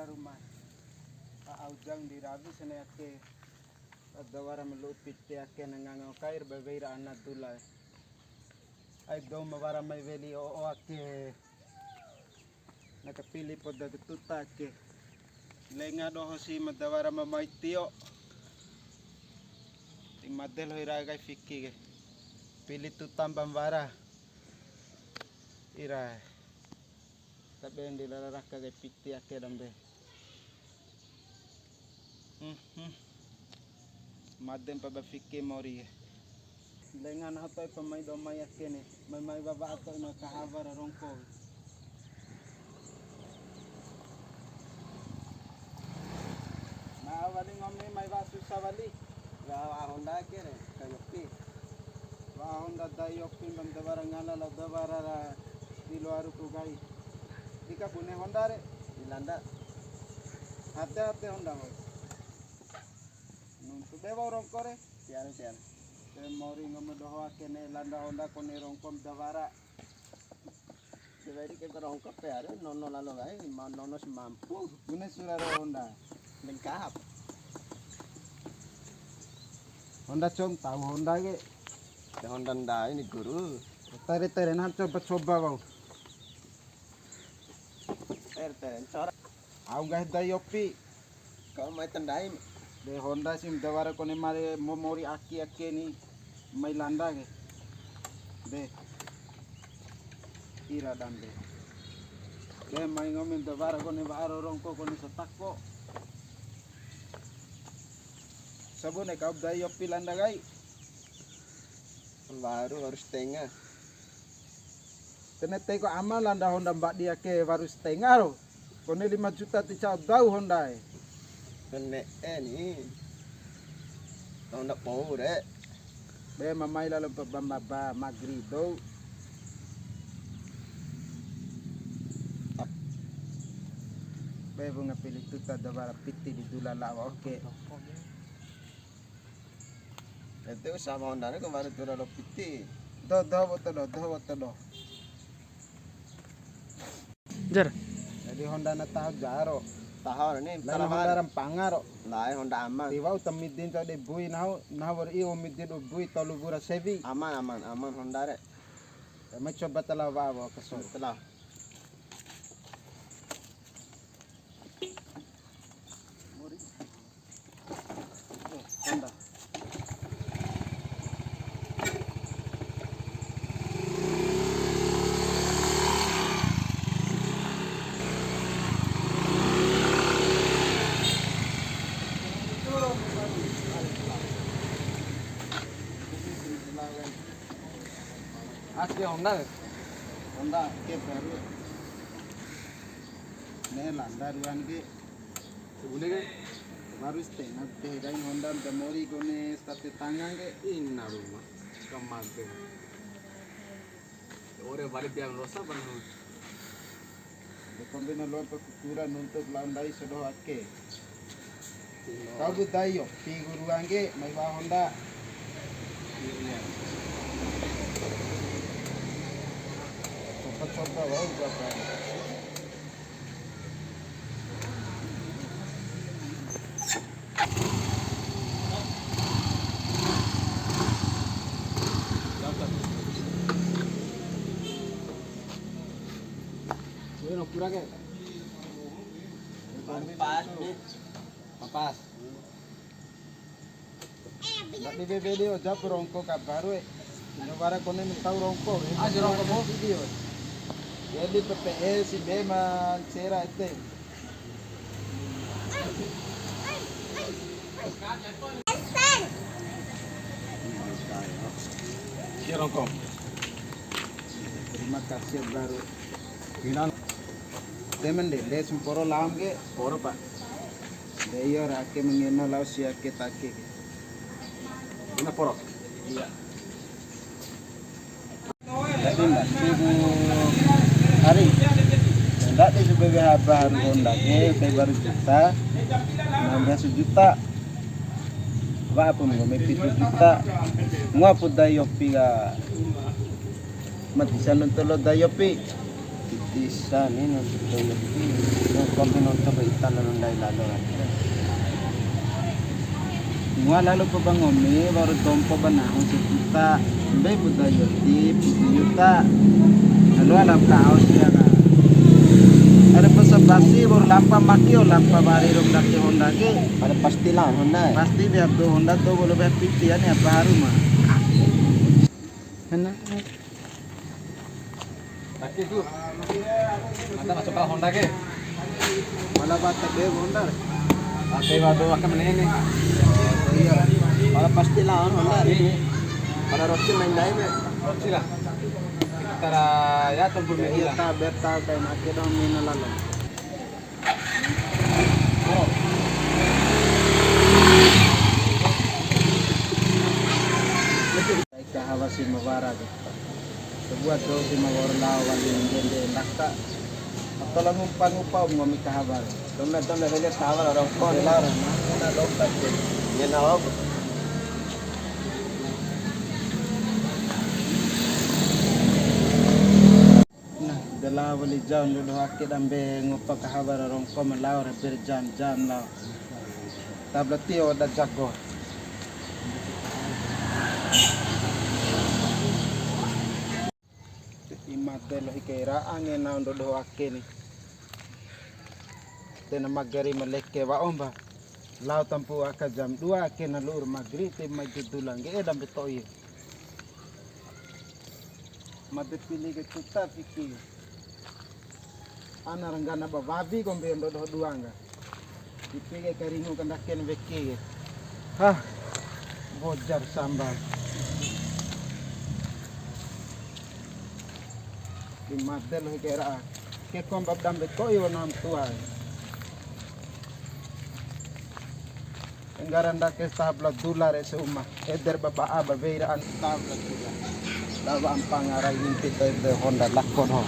dawara rumah aujang dirabi sene ake dawara melupit ake nangango kair bebeira anak dulai ai do mawara mai veli o ake nakapili poda tuta ake lenga do hosi madawara mamai tio imadel hoira gai fikki pilih tutam bambara ira tapi yang dilarang kagai piti ake dambe madem pa bafike mori lengan atau pemai domai ake ne mai baba atau no kahabar rongko nah wali ngombe mai ba susah wali la honda ake ne kayopi wa honda da yopi bandawara ngala la dawara di luar ku gai Ika punya Honda re di Landa. Hati-hati Honda mo. Nuntu bewa rongko re. Tian. Mori ngomodoho kene Landa Honda kone rongkom dawara. Dewari ke rongko pe are nono lalo gai nono semampu. Gune surare Honda. Lengkap. Honda tahu Honda ke. Honda ini guru. Tare nah coba bau. Aku gak ada Yopi. Kau mai tandai de Honda sim dawara kone mare momori aki ni mai Landa ke. De ira dambe. De mai ngomen dawara kone baro rongko kone setako. Sabune kau da Yopi Landa gai. Baru harus tengah. Ternyata kok amal Landa Honda mbak dia ke baru setengah loh. Kone 5 juta ticau dau Honda e. Kene ini. Honda power e. Be mamai lalu pembamba magri do. Be bunga pilih tuta dawara piti di dula lawa oke. Itu sama Honda ne kemarin dula lo piti. Do. Jar. Jadi Honda na tahu jaro. Tahu ni. Lain Honda rampangaro. Lain Honda aman. Tiba utamidin to de bui nahu beri umidin bui tolu bura sevi. Aman Honda re. Kami coba telah bawa kesor. Telah. Honda. Asli Honda ke baru ne Landa ruan ke boleh ke baru setengah deh dan Honda demori kone sate tangan ke inna rumah kamade ore balik yang losa banu de kombina lo pakura nuntuk landai sodo ake kau budayo figuru angge mai ba Honda coba wow berapa Bueno, pura ke papas Nak di video jap rongko kabaru Nobara kone tahu rongko aja rongko mau video jadi pece si bema cera itu rongko terima kasih baru bilang temen deh semporo lam ke poro pak dia rake mengenal lau siak ke take mana poro iya jadi mbak hari tidak di sebagai baru Honda ke baru juta 16 juta apa mau 7 juta ngapa da Yopi ga mati sanon tolo da Yopi Bisa nih nonton Yopi. Yung kami nonton ba itala ng lalo. Nga lalo pa bang umi, baru dompo ba na kung kita. Mbay buda Yopi, yuta. Lalu alam kaos siya nga. Ada pa sa basi, baru lampa maki o lampa bari rom laki Honda ke. Ada pasti lah Honda. Pasti biar tuh Honda tuh boleh biar pitian ya baru mah. Enak. Laki tu. Mata masuk ke Honda ke? Malah batak deh Honda. Pakai batu akan mana ini? Iya. Malah pasti lah Honda. Ini. Pada roti main lain ya. Roti lah. Kita ya tempur Iya media. tak betal kayak maki dong mina lalu. Ika hawa si mawara gitu. Sebuah tuh si mawara lawan yang gede lakta. Atau lang umpang-upaw ngomong kahabar. Tumla lihat kahabar orang kon. Larang na dokter. Yan na ako. Nah, dalawa li jam dulu akid ambe ngupang kahabar orang kon malawar berjam lah. Tableti oda jago. Imadelo hikaira angin na do akini. Tena magari maleke wa omba. Lau tampu aka jam 2 akina lur magri te majudulang ge edam betoy. Made pilih ke tuta piki. Ana ranggana babi gombe do duanga. Dipige karingu kandaken veki. Hah. Bojar sambal. Di madel hikera ke kombab dambe koyo nam tua enggaran da ke tabla dolar se umma eder baba aba veira an tabla dolar laba ampang arai nimpi de Honda lakon ho